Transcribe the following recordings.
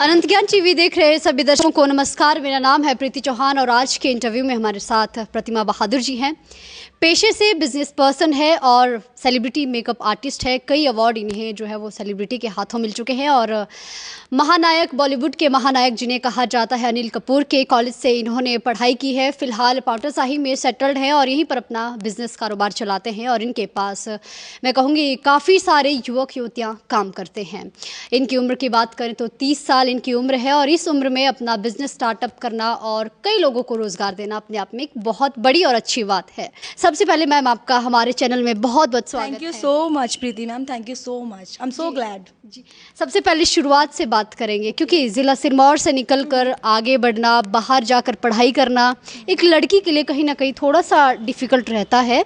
अनंत ज्ञान टीवी देख रहे सभी दर्शकों को नमस्कार। मेरा नाम है प्रीति चौहान और आज के इंटरव्यू में हमारे साथ प्रतिमा बहादुर जी हैं। पेशे से बिजनेस पर्सन है और सेलिब्रिटी मेकअप आर्टिस्ट है। कई अवार्ड इन्हें जो है वो सेलिब्रिटी के हाथों मिल चुके हैं और महानायक, बॉलीवुड के महानायक जिन्हें कहा जाता है, अनिल कपूर के कॉलेज से इन्होंने पढ़ाई की है। फिलहाल पाउंटा साहिब में सेटल्ड हैं और यहीं पर अपना बिजनेस कारोबार चलाते हैं और इनके पास मैं कहूँगी काफ़ी सारे युवक युवतियाँ काम करते हैं। इनकी उम्र की बात करें तो 30 साल इनकी उम्र है और इस उम्र में अपना बिजनेस स्टार्टअप करना और कई लोगों को रोजगार देना अपने आप में एक बहुत बड़ी और अच्छी बात है। सबसे पहले मैम आपका हमारे चैनल में बहुत बहुत स्वागत है। Thank you so much Preeti ma'am, thank you so much, I am so glad. जी, सबसे पहले शुरुआत से बात करेंगे क्योंकि ज़िला सिरमौर से निकलकर आगे बढ़ना, बाहर जाकर पढ़ाई करना एक लड़की के लिए कहीं ना कहीं थोड़ा सा डिफिकल्ट रहता है।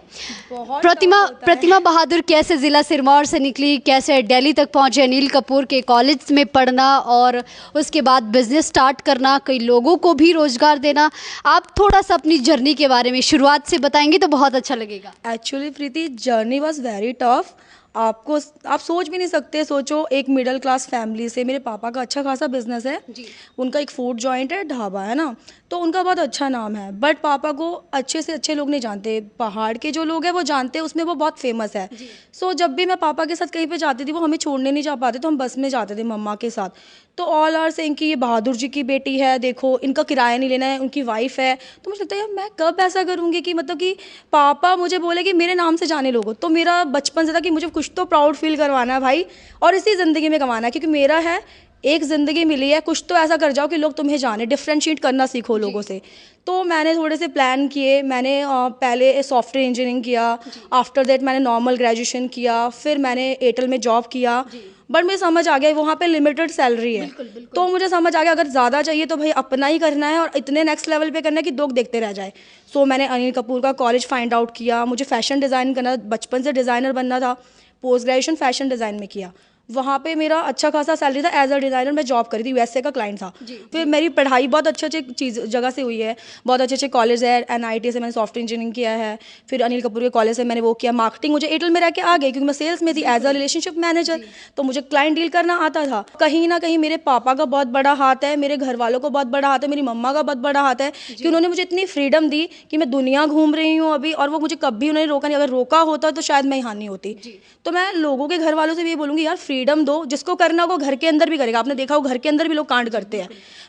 प्रतिमा बहादुर कैसे ज़िला सिरमौर से निकली, कैसे दिल्ली तक पहुंचे, अनिल कपूर के कॉलेज में पढ़ना और उसके बाद बिजनेस स्टार्ट करना, कई लोगों को भी रोजगार देना, आप थोड़ा सा अपनी जर्नी के बारे में शुरुआत से बताएंगे तो बहुत अच्छा लगेगा। Actually Preeti journey was very tough. आप सोच भी नहीं सकते। सोचो एक मिडिल क्लास फैमिली से, मेरे पापा का अच्छा खासा बिजनेस है जी। उनका एक फूड जॉइंट है, ढाबा है ना, तो उनका बहुत अच्छा नाम है। बट पापा को अच्छे से अच्छे लोग नहीं जानते, पहाड़ के जो लोग हैं वो जानते हैं, उसमें वो बहुत फेमस है। सो जब भी मैं पापा के साथ कहीं पे जाती थी, वो हमें छोड़ने नहीं जा पाते, तो हम बस में जाते थे मम्मा के साथ। तो ऑल आर सेइंग कि ये बहादुर जी की बेटी है, देखो इनका किराया नहीं लेना है, उनकी वाइफ है। तो मुझे लगता है यार मैं कब ऐसा करूँगी कि मतलब कि पापा मुझे बोले कि मेरे नाम से जाने लोगो। तो मेरा बचपन से था कि मुझे कुछ तो प्राउड फील करवाना है भाई, और इसी ज़िंदगी में कमाना है, क्योंकि मेरा है एक ज़िंदगी मिली है, कुछ तो ऐसा कर जाओ कि लोग तुम्हें जाने, डिफ्रेंशिएट करना सीखो लोगों से। तो मैंने थोड़े से प्लान किए। मैंने पहले सॉफ्टवेयर इंजीनियरिंग किया, आफ्टर दैट मैंने नॉर्मल ग्रेजुएशन किया, फिर मैंने एयरटेल में जॉब किया। बट मुझे समझ आ गया वहाँ पे लिमिटेड सैलरी है। बिल्कुल। तो मुझे समझ आ गया अगर ज़्यादा चाहिए तो भाई अपना ही करना है और इतने नेक्स्ट लेवल पे करना है कि लोग देखते रह जाए। सो मैंने अनिल कपूर का कॉलेज फाइंड आउट किया। मुझे फैशन डिज़ाइन करना, बचपन से डिज़ाइनर बनना था। पोस्ट ग्रेजुएशन फैशन डिज़ाइन में किया। वहाँ पे मेरा अच्छा खासा सैलरी था। एज अ डिज़ाइनर मैं जॉब करी थी, यूएसए का क्लाइंट था। फिर मेरी पढ़ाई बहुत अच्छे चीज़ जगह से हुई है, बहुत अच्छे कॉलेज है। एनआईटी से मैंने सॉफ्टवेयर इंजीनियरिंग किया है। फिर अनिल कपूर के कॉलेज से मैंने वो किया मार्केटिंग। मुझे एयरटेल में रह के आ गई क्योंकि मैं सेल्स में थी एज अ रिलेशनशिप मैनेजर, तो मुझे क्लाइंट डील करना आता था। कहीं ना कहीं मेरे पापा का बहुत बड़ा हाथ है, मेरे घर वालों को बहुत बड़ा हाथ है, मेरी मम्मा का बहुत बड़ा हाथ है कि उन्होंने मुझे इतनी फ्रीडम दी कि मैं दुनिया घूम रही हूँ अभी, और वो मुझे कभी उन्होंने रोका नहीं। अगर रोका होता तो शायद मैं यहाँ नहीं होती। तो मैं लोगों के घर वालों से भी ये बोलूँगी यार फ्रीडम दो, जिसको करना वो घर के अंदर भी करेगा। आपने देखा हो घर के अंदर भी लोग कांड करते हैं,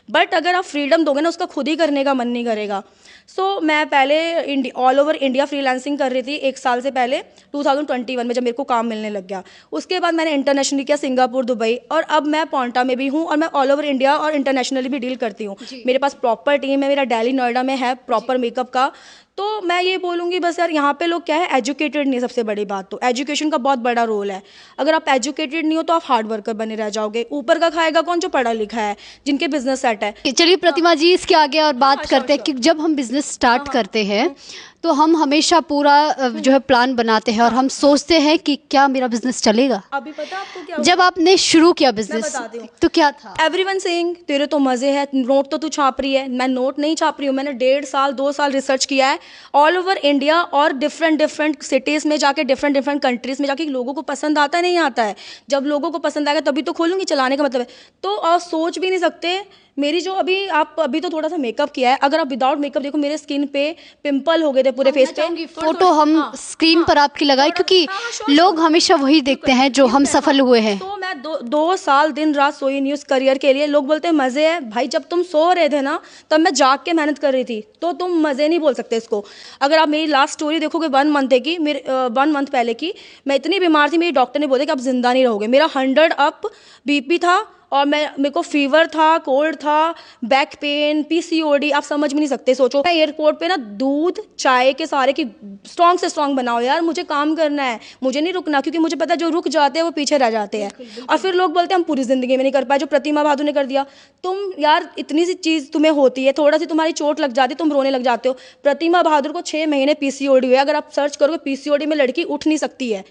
बट अगर आप फ्रीडम दोगे ना, उसका खुद ही करने का मन नहीं करेगा। सो मैं पहले ऑल ओवर इंडिया फ्रीलांसिंग कर रही थी 1 साल से पहले, 2021 में जब मेरे को काम मिलने लग गया। उसके बाद मैंने इंटरनेशनली किया, सिंगापुर, दुबई, और अब मैं पाउंटा में भी हूँ और मैं ऑल ओवर इंडिया और इंटरनेशनली भी डील करती हूँ। मेरे पास प्रॉपर टीम है, मेरा दिल्ली नोएडा में है प्रॉपर मेकअप का। तो मैं ये बोलूँगी बस यार यहाँ पे लोग क्या है, एजुकेटेड नहीं। सबसे बड़ी बात तो एजुकेशन का बहुत बड़ा रोल है। अगर आप एजुकेटेड नहीं हो तो आप हार्ड वर्कर बने रह जाओगे। ऊपर का खाएगा कौन? जो पढ़ा लिखा है, जिनके बिजनेस सेट है। चलिए प्रतिमा जी, इसके आगे और बात करते हैं कि जब हम बिजनेस स्टार्ट करते हैं तो हम हमेशा पूरा जो है प्लान बनाते हैं और हम सोचते हैं कि क्या मेरा बिजनेस चलेगा। अभी पता आपको क्या, जब आपने शुरू किया बिजनेस तो क्या था? एवरीवन सेइंग तेरे तो मजे है, नोट तो तू छाप रही है। मैं नोट नहीं छाप रही हूँ, मैंने 1.5 साल 2 साल रिसर्च किया है ऑल ओवर इंडिया और डिफरेंट सिटीज़ में जाके, डिफरेंट कंट्रीज़ में जाके। लोगों को पसंद आता नहीं आता है, जब लोगों को पसंद आएगा तभी तो खोलूँगी, चलाने का मतलब है। तो आप सोच भी नहीं सकते मेरी जो अभी तो थोड़ा सा मेकअप किया है, अगर आप विदाउट मेकअप देखो मेरे स्किन पे पिंपल हो गए थे पूरे फेस पे। फोटो हम स्क्रीन पर आपकी लगाई क्योंकि लोग हमेशा वही देखते हैं जो हम सफल हुए हैं। तो मैं 2 साल दिन रात सोई नहीं उस करियर के लिए। लोग बोलते हैं मजे है भाई, जब तुम सो रहे थे ना तब मैं जाग के मेहनत कर रही थी, तो तुम मजे नहीं बोल सकते इसको। अगर आप मेरी लास्ट स्टोरी देखोगे 1 मंथ की, मेरे 1 मंथ पहले की, मैं इतनी बीमार थी, मेरी डॉक्टर ने बोला कि आप जिंदा नहीं रहोगे। मेरा 100 अप बीपी था और मेरे को फीवर था, कोल्ड था, बैक पेन, पीसीओडी, आप समझ भी नहीं सकते। सोचो मैं एयरपोर्ट पे ना दूध चाय के सारे की स्ट्रॉन्ग से स्ट्रॉन्ग बनाओ यार, मुझे काम करना है, मुझे नहीं रुकना, क्योंकि मुझे पता है जो रुक जाते हैं वो पीछे रह जाते हैं। और फिर लोग बोलते हैं हम पूरी जिंदगी में नहीं कर पाए, जो प्रतिमा बहादुर ने कर दिया। तुम यार इतनी सी चीज़ तुम्हें होती है, थोड़ा सी तुम्हारी चोट लग जाती है, तुम रोने लग जाते हो। प्रतिमा बहादुर को 6 महीने पीसीओडी हुआ। अगर आप सर्च करोगे पीसीओडी में लड़की उठ नहीं सकती है।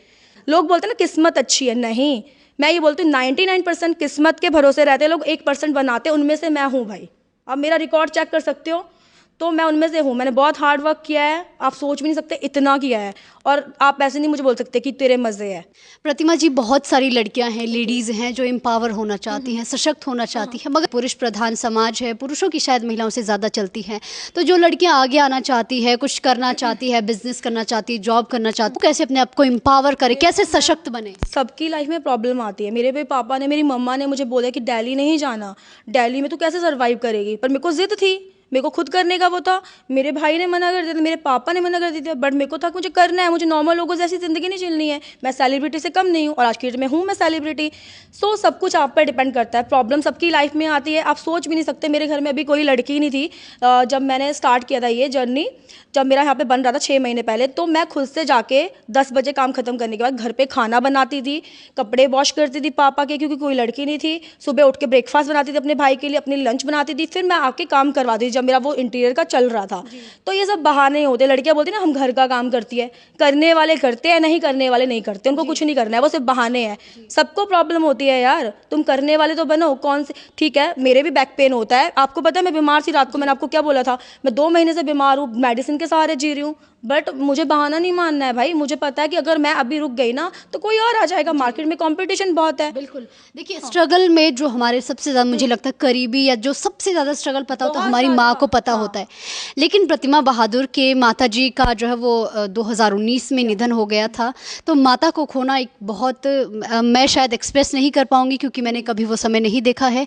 लोग बोलते हैं ना किस्मत अच्छी है, नहीं, मैं ये बोलती हूँ 99% किस्मत के भरोसे रहते हैं लोग, 1% बनाते हैं, उनमें से मैं हूँ भाई। अब मेरा रिकॉर्ड चेक कर सकते हो। तो मैं उनमें से हूँ। मैंने बहुत हार्ड वर्क किया है, आप सोच भी नहीं सकते इतना किया है, और आप ऐसे नहीं मुझे बोल सकते कि तेरे मज़े है। प्रतिमा जी, बहुत सारी लड़कियां हैं, लेडीज़ हैं जो एम्पावर होना चाहती हैं, सशक्त होना चाहती हैं, मगर पुरुष प्रधान समाज है, पुरुषों की शायद महिलाओं से ज़्यादा चलती हैं। तो जो लड़कियां आगे आना चाहती है, कुछ करना चाहती है, बिजनेस करना चाहती है, जॉब करना चाहती है, वो कैसे अपने आप को एम्पावर करे, कैसे सशक्त बने? सबकी लाइफ में प्रॉब्लम आती है। मेरे भी पापा ने, मेरी मम्मा ने मुझे बोला कि दिल्ली नहीं जाना, दिल्ली में तू कैसे सर्वाइव करेगी, पर मेरे को जिद थी, मेरे को खुद करने का वो था। मेरे भाई ने मना कर दिया था, मेरे पापा ने मना कर दिया था, बट मेरे को था कि मुझे करना है, मुझे नॉर्मल लोगों जैसी ज़िंदगी नहीं झेलनी है। मैं सेलिब्रिटी से कम नहीं हूँ, और आज की डेट में हूँ मैं सेलिब्रिटी। सो सब कुछ आप पर डिपेंड करता है। प्रॉब्लम सबकी लाइफ में आती है, आप सोच भी नहीं सकते। मेरे घर में अभी कोई लड़की नहीं थी जब मैंने स्टार्ट किया था ये जर्नी, जब मेरा यहाँ पे बन रहा था 6 महीने पहले, तो मैं खुद से जाके 10 बजे काम खत्म करने के बाद घर पे खाना बनाती थी, कपड़े वॉश करती थी पापा के, क्योंकि कोई लड़की नहीं थी। सुबह उठ के ब्रेकफास्ट बनाती थी अपने भाई के लिए, अपने लंच बनाती थी, फिर मैं आके काम करवाती थी जब मेरा वो इंटीरियर का चल रहा था। तो ये सब बहाने होते। लड़कियां बोलती ना हम घर का काम करती है, करने वाले करते हैं, नहीं करने वाले नहीं करते, उनको कुछ नहीं करना है, वो सिर्फ बहाने हैं। सबको प्रॉब्लम होती है यार, तुम करने वाले तो बनो। कौन से, ठीक है मेरे भी बैक पेन होता है, आपको पता है मैं बीमार थी रात को, मैंने आपको क्या बोला था, मैं 2 महीने से बीमार हूँ, मेडिसिन के सहारे जी रही हूँ, बट मुझे बहाना नहीं मानना है भाई। मुझे पता है कि अगर मैं अभी रुक गई ना तो कोई और आ जाएगा, मार्केट में कंपटीशन बहुत है। बिल्कुल। देखिए, स्ट्रगल में जो हमारे सबसे ज़्यादा मुझे लगता है करीबी, या जो सबसे ज़्यादा स्ट्रगल पता होता है, हमारी माँ को पता होता है। लेकिन प्रतिमा बहादुर के माता जी का जो है वो 2019 में निधन हो गया था। तो माता को खोना एक बहुत मैं शायद एक्सप्रेस नहीं कर पाऊँगी, क्योंकि मैंने कभी वो समय नहीं देखा है।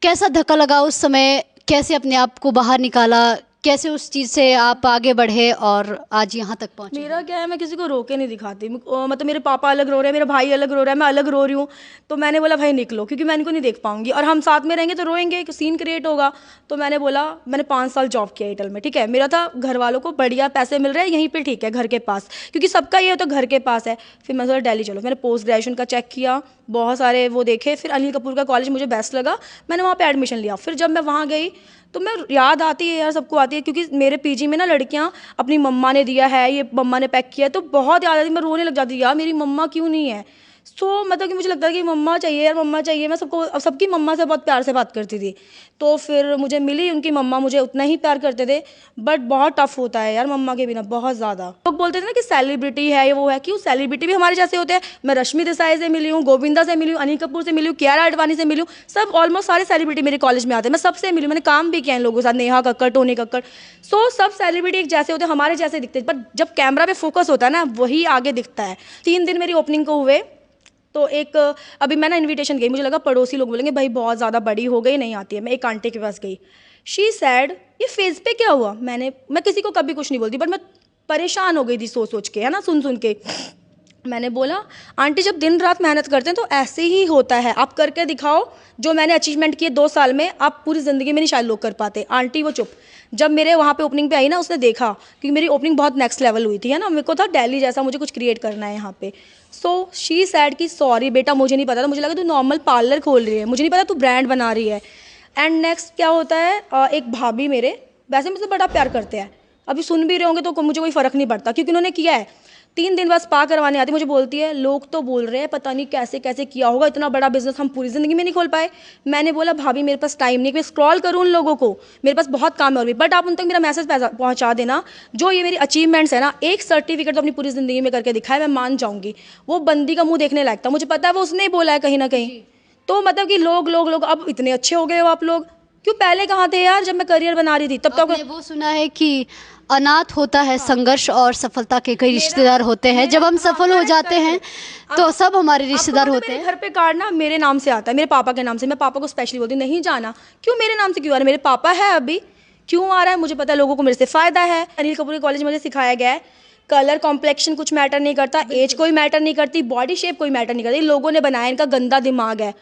कैसा धक्का लगा उस समय, कैसे अपने आप को बाहर निकाला, कैसे उस चीज़ से आप आगे बढ़े और आज यहाँ तक पहुँचे? मेरा क्या है, मैं किसी को रो के नहीं दिखाती। मतलब मेरे पापा अलग रो रहे हैं, मेरा भाई अलग रो रहा है, मैं अलग रो रही हूँ, तो मैंने बोला भाई निकलो, क्योंकि मैं इनको नहीं देख पाऊंगी, और हम साथ में रहेंगे तो रोएंगे, एक सीन क्रिएट होगा। तो मैंने बोला, मैंने 5 साल जॉब किया एयरटेल में, ठीक है, मेरा था घर वालों को बढ़िया पैसे मिल रहे हैं यहीं पर, ठीक है, घर के पास, क्योंकि सबका ये होता है घर के पास है। फिर मैं सोचा दिल्ली चलो, मैंने पोस्ट ग्रेजुएशन का चेक किया, बहुत सारे वो देखे, फिर अनिल कपूर का कॉलेज मुझे बेस्ट लगा, मैंने वहाँ पर एडमिशन लिया। फिर जब मैं वहाँ गई तो मैं, याद आती है यार, सबको आती है, क्योंकि मेरे पीजी में ना लड़कियां अपनी मम्मा ने दिया है, ये मम्मा ने पैक किया है, तो बहुत याद आती है, मैं रोने लग जाती यार मेरी मम्मा क्यों नहीं है। मतलब कि मुझे लगता है कि मम्मा चाहिए यार, मम्मा चाहिए। मैं सबकी मम्मा से बहुत प्यार से बात करती थी, तो फिर मुझे मिली उनकी मम्मा, मुझे उतना ही प्यार करते थे, बट बहुत टफ होता है यार मम्मा के बिना, बहुत ज़्यादा। लोग बोलते थे ना कि सेलिब्रिटी है, ये वो है, क्यों, सेलिब्रिटी भी हमारे जैसे होते हैं। मैं रश्मि देसाई से मिली हूँ, गोविंदा से मिली हूँ, अनिल कपूर से मिली हूँ, कियारा आडवाणी से मिली हूँ, सब ऑलमोस्ट सारे सेलिब्रिटी मेरे कॉलेज में आते हैं, मैं सबसे मिली, मैंने काम भी किया इन लोगों के साथ, नेहा कक्कड़, टोनी कक्कड़। सब सेलिब्रिटी एक जैसे होते हैं, हमारे जैसे दिखते हैं, पर जब कैमरा पे फोकस होता है ना, वही आगे दिखता है। 3 दिन मेरी ओपनिंग को हुए, तो एक अभी मैं ना इनविटेशन गई, मुझे लगा पड़ोसी लोग बोलेंगे भाई बहुत ज़्यादा बड़ी हो गई, नहीं आती है। मैं एक आंटी के पास गई, शी सैड ये फेस पे क्या हुआ। मैं किसी को कभी कुछ नहीं बोलती, बट मैं परेशान हो गई थी सोच सोच के, है ना, सुन सुन के। मैंने बोला आंटी जब दिन रात मेहनत करते हैं तो ऐसे ही होता है, आप करके दिखाओ। जो मैंने अचीवमेंट किए 2 साल में, आप पूरी ज़िंदगी में नहीं शायद लोग कर पाते। आंटी वो चुप। जब मेरे वहाँ पे ओपनिंग पे आई ना, उसने देखा क्योंकि मेरी ओपनिंग बहुत नेक्स्ट लेवल हुई थी, है ना, मेरे को था दिल्ली जैसा मुझे कुछ क्रिएट करना है यहाँ पे। सो शी सैड कि सॉरी बेटा, मुझे नहीं पता था, मुझे लगा तू नॉर्मल पार्लर खोल रही है, मुझे नहीं पता तू ब्रांड बना रही है। एंड नेक्स्ट क्या होता है, एक भाभी मेरे वैसे मुझसे बड़ा प्यार करते हैं, अभी सुन भी रहे होंगे तो मुझे कोई फ़र्क नहीं पड़ता, क्योंकि उन्होंने किया है। 3 दिन बाद स्पा करवाने आती, मुझे बोलती है लोग तो बोल रहे हैं पता नहीं कैसे कैसे किया होगा, इतना बड़ा बिजनेस हम पूरी ज़िंदगी में नहीं खोल पाए। मैंने बोला भाभी मेरे पास टाइम नहीं, मैं स्क्रॉल करूँ उन लोगों को, मेरे पास बहुत काम है और भी, बट आप उन तक मेरा मैसेज पहुँचा देना। जो ये मेरी अचीवमेंट्स है ना, एक सर्टिफिकेट तो अपनी पूरी ज़िंदगी में करके दिखाया, मैं मान जाऊँगी। वो बंदी का मुँह देखने लायक था, मुझे पता है वो उसने ही बोला है कहीं ना कहीं। तो मतलब कि लोग लोग लोग अब इतने अच्छे हो गए हो आप लोग, क्यों पहले कहाँ थे यार जब मैं करियर बना रही थी, तब तक आपने वो सुना है कि अनाथ होता है संघर्ष और सफलता के कई रिश्तेदार होते हैं। जब हम सफल हो जाते हैं तो सब हमारे रिश्तेदार होते हैं। घर पे कार्ड ना मेरे नाम से आता है, मेरे पापा के नाम से। मैं पापा को स्पेशली बोलती हूँ नहीं जाना, क्यों मेरे नाम से क्यों आ रहा है, मेरे पापा है अभी, क्यों आ रहा है, मुझे पता है लोगों को मेरे से फ़ायदा है। अनिल कपूर के कॉलेज में मुझे सिखाया गया है कलर कॉम्प्लेक्शन कुछ मैटर नहीं करता, एज कोई मैटर नहीं करती, बॉडी शेप कोई मैटर नहीं करती। लोगों ने बनाया, इनका गंदा दिमाग है।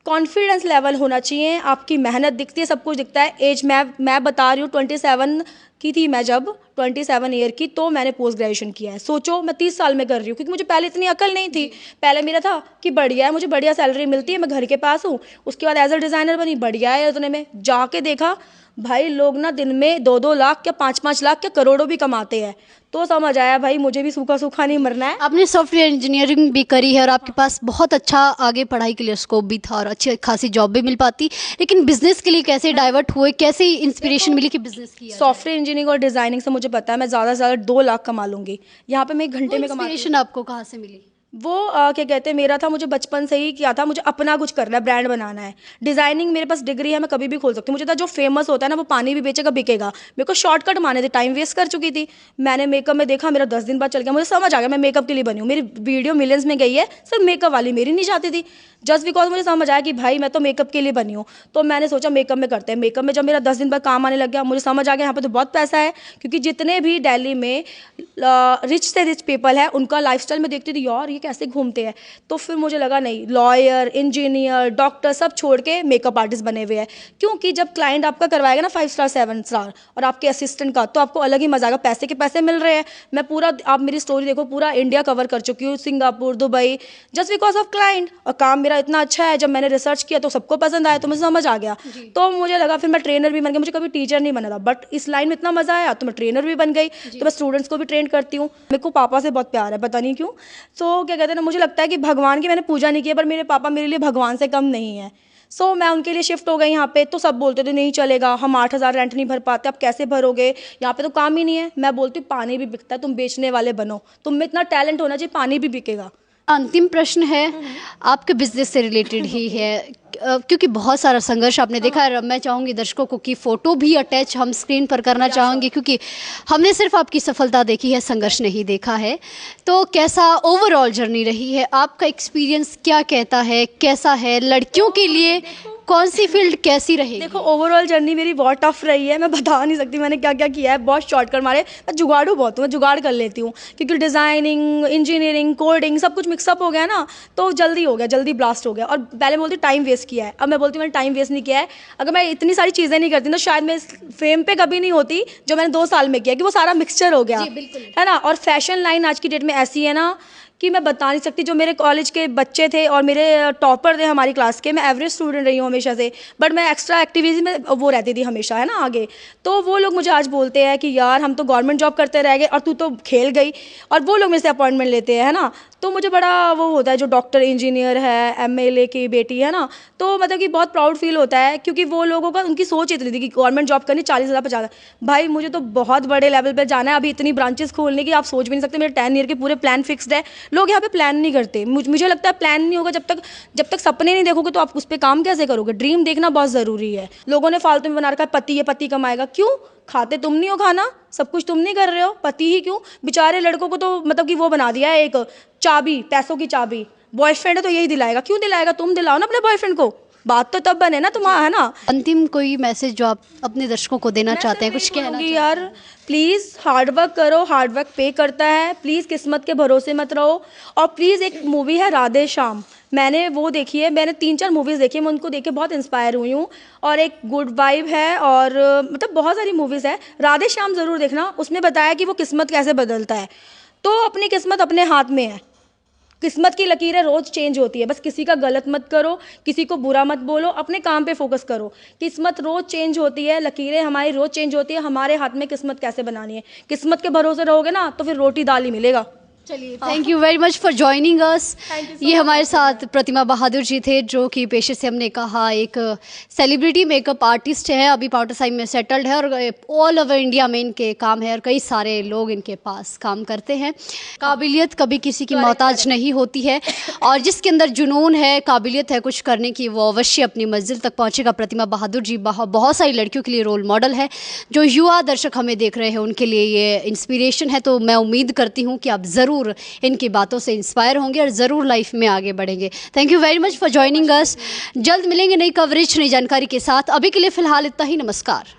कॉन्फिडेंस लेवल होना चाहिए, आपकी मेहनत दिखती है, सब कुछ दिखता है। एज मैं बता रही हूँ 27 की थी मैं, जब 27 ईयर की, तो मैंने पोस्ट ग्रेजुएशन किया है। सोचो मैं 30 साल में कर रही हूँ, क्योंकि मुझे पहले इतनी अकल नहीं थी। पहले मेरा था कि बढ़िया है, मुझे बढ़िया सैलरी मिलती है, मैं घर के पास हूँ। उसके बाद एज अ डिज़ाइनर बनी, बढ़िया है, उतने में जाके देखा भाई लोग ना दिन में 2-2 लाख या 5-5 लाख या करोड़ों भी कमाते हैं। तो समझ आया भाई मुझे भी सूखा सूखा नहीं मरना है। आपने सॉफ्टवेयर इंजीनियरिंग भी करी है और आपके पास बहुत अच्छा आगे पढ़ाई के लिए स्कोप भी था और अच्छी खासी जॉब भी मिल पाती, लेकिन बिजनेस के लिए कैसे डाइवर्ट हुए, कैसे इंस्पिरेशन मिली कि बिजनेस किया जाए? सॉफ्टवेयर इंजीनियरिंग और डिज़ाइनिंग से मुझे पता है मैं ज़्यादा से ज़्यादा 2 लाख कमा लूँगी। यहाँ पे मैं 1 घंटे में कमाती हूँ। इंस्पिरेशन आपको कहाँ से मिली? वो क्या कहते हैं, मेरा था, मुझे बचपन से ही किया था, मुझे अपना कुछ करना है, ब्रांड बनाना है। डिज़ाइनिंग मेरे पास डिग्री है, मैं कभी भी खोल सकती हूँ। मुझे था जो फेमस होता है ना वो पानी भी बेचेगा बिकेगा। मेरे को शॉर्टकट माने थे, टाइम वेस्ट कर चुकी थी। मैंने मेकअप में देखा, मेरा 10 दिन बाद चल गया, मुझे समझ आ गया मैं मेकअप के लिए बनी हूँ। मेरी वीडियो मिलियंस में गई है, सिर्फ मेकअप वाली मेरी नहीं जाती थी। जस्ट बिकॉज मुझे समझ आया कि भाई मैं तो मेकअप के लिए बनी हूँ, तो मैंने सोचा मेकअप में करते हैं। मेकअप में जब मेरा 10 दिन बाद काम आने लग गया, मुझे समझ आ गया यहाँ पे तो बहुत पैसा है, क्योंकि जितने भी दिल्ली में रिच से रिच पीपल है उनका लाइफस्टाइल में देखती थी, यार ये कैसे घूमते हैं। तो फिर मुझे लगा नहीं, लॉयर, इंजीनियर, डॉक्टर सब छोड़ के मेकअप आर्टिस्ट बने हुए हैं। क्योंकि जब क्लाइंट आपका करवाएगा ना 5 स्टार 7 स्टार और आपके असिस्टेंट का, तो आपको अलग ही मजा आएगा, पैसे के पैसे मिल रहे हैं। मैं पूरा, आप मेरी स्टोरी देखो, पूरा इंडिया कवर कर चुकी हूँ, Singapore, Dubai, just because of client. और काम मेरा इतना अच्छा है, जब मैंने रिसर्च किया तो सबको पसंद आया, तो मुझे समझ आ गया। तो मुझे लगा, फिर मैं ट्रेनर भी बन गई। मुझे कभी टीचर नहीं बना था, बट इस लाइन में इतना मजा आया तो मैं ट्रेनर भी बन गई। तो मैं स्टूडेंट्स को भी ट्रेन करती हूँ। मेरे को पापा से बहुत प्यार है, पता नहीं क्यों। तो क्या कहते हैं ना, मुझे लगता है कि भगवान की मैंने पूजा नहीं की है, पर मेरे पापा मेरे लिए भगवान से कम नहीं है। सो मैं उनके लिए शिफ्ट हो गई यहाँ पे। तो सब बोलते थे नहीं चलेगा, हम 8,000 रेंट नहीं भर पाते, आप कैसे भरोगे, यहाँ पे तो काम ही नहीं है। मैं बोलती हूँ पानी भी बिकता है, तुम बेचने वाले बनो, तुम में इतना टैलेंट होना चाहिए, पानी भी बिकेगा। अंतिम प्रश्न है, आपके बिजनेस से रिलेटेड ही है, क्योंकि बहुत सारा संघर्ष आपने देखा है। मैं चाहूँगी दर्शकों को कि फ़ोटो भी अटैच हम स्क्रीन पर करना चाहेंगे, क्योंकि हमने सिर्फ आपकी सफलता देखी है, संघर्ष नहीं देखा है। तो कैसा ओवरऑल जर्नी रही है, आपका एक्सपीरियंस क्या कहता है, कैसा है, लड़कियों के लिए कौन सी फील्ड कैसी रहेगी? देखो, ओवरऑल जर्नी मेरी बहुत टफ रही है, मैं बता नहीं सकती मैंने क्या क्या किया है। बहुत शॉर्टकट मारे, मैं जुगाड़ू बहुत हूँ, मैं जुगाड़ कर लेती हूँ, क्योंकि डिज़ाइनिंग, इंजीनियरिंग, कोडिंग सब कुछ मिक्सअप हो गया ना, तो जल्दी हो गया, जल्दी ब्लास्ट हो गया। और पहले बोलती टाइम वेस्ट किया है, अब मैं बोलती हूँ मैंने टाइम वेस्ट नहीं किया है। अगर मैं इतनी सारी चीज़ें नहीं करती तो शायद मैं इस फेम पे कभी नहीं होती जो मैंने 2 साल में किया, कि वो सारा मिक्सचर हो गया, है ना। और फैशन लाइन आज की डेट में ऐसी है ना कि मैं बता नहीं सकती। जो मेरे कॉलेज के बच्चे थे और मेरे टॉपर थे हमारी क्लास के, मैं एवरेज स्टूडेंट रही हूँ हमेशा से, बट मैं एक्स्ट्रा एक्टिविटीज़ में वो रहती थी हमेशा, है ना, आगे। तो वो लोग मुझे आज बोलते हैं कि यार हम तो गवर्नमेंट जॉब करते रह गए और तू तो खेल गई, और वो लोग मेरे से अपॉइंटमेंट लेते हैं, है ना। तो मुझे बड़ा वो होता है, जो डॉक्टर इंजीनियर है, MLA की बेटी है ना, तो मतलब कि बहुत प्राउड फील होता है, क्योंकि वो लोगों का, उनकी सोच इतनी थी कि गवर्नमेंट जॉब करनी 40,000 50,000। भाई मुझे तो बहुत बड़े लेवल पर जाना है, अभी इतनी ब्रांचेस खोलने की आप सोच भी नहीं सकते। मेरे 10 ईयर के पूरे प्लान फिक्स्ड है। लोग यहाँ पे प्लान नहीं करते। मुझे लगता है प्लान नहीं होगा जब तक सपने नहीं देखोगे तो आप उस पर काम कैसे करोगे। ड्रीम देखना बहुत ज़रूरी है। लोगों ने फालतू में बना रखा है, पति है, पति कमाएगा। क्यों? खाते तुम नहीं हो खाना, सब कुछ तुम नहीं कर रहे हो, पति ही क्यों? बेचारे लड़कों को तो मतलब कि वो बना दिया है एक चाबी, पैसों की चाबी। बॉयफ्रेंड है तो यही दिलाएगा, क्यों दिलाएगा? तुम दिलाओ ना अपने बॉयफ्रेंड को, बात तो तब बने ना तुम्हारा, है ना। अंतिम कोई मैसेज जो आप अपने दर्शकों को देना चाहते हैं, कुछ कहना चाहूँगी यार, प्लीज़ हार्ड वर्क करो, हार्ड वर्क पे करता है। प्लीज़ किस्मत के भरोसे मत रहो। और प्लीज़, एक मूवी है राधे श्याम, मैंने वो देखी है, मैंने 3-4 मूवीज़ देखी है, मैं उनको देख के बहुत इंस्पायर हुई हूँ। और एक गुड वाइब है, और मतलब बहुत सारी मूवीज़ है, राधे श्याम ज़रूर देखना। उसमें बताया कि वो किस्मत कैसे बदलता है। तो अपनी किस्मत अपने हाथ में है, किस्मत की लकीरें रोज़ चेंज होती है। बस किसी का गलत मत करो, किसी को बुरा मत बोलो, अपने काम पे फोकस करो। किस्मत रोज़ चेंज होती है, लकीरें हमारी रोज़ चेंज होती है। हमारे हाथ में किस्मत कैसे बनानी है। किस्मत के भरोसे रहोगे ना तो फिर रोटी दाल ही मिलेगा। चलिए, thank you very much for joining us. ये हमारे साथ प्रतिमा बहादुर जी थे, जो कि पेशे से हमने कहा एक सेलिब्रिटी मेकअप आर्टिस्ट है, अभी पाउंटा साहिब में सेटल्ड है, और ऑल ओवर इंडिया में इनके काम है और कई सारे लोग इनके पास काम करते हैं। काबिलियत कभी किसी की मोहताज नहीं होती है, और जिसके अंदर जुनून है, काबिलियत है कुछ करने की, वो अवश्य अपनी मंजिल तक पहुँचेगा। प्रतिमा बहादुर जी बहुत सारी लड़कियों के लिए रोल मॉडल है। जो युवा दर्शक हमें देख रहे हैं उनके लिए ये इंस्पिरेशन है। तो मैं उम्मीद करती हूँ कि आप ज़रूर इनकी बातों से इंस्पायर होंगे और ज़रूर लाइफ में आगे बढ़ेंगे। Thank you very much for joining us. जल्द मिलेंगे नई कवरेज, नई जानकारी के साथ। अभी के लिए फ़िलहाल इतना ही। नमस्कार।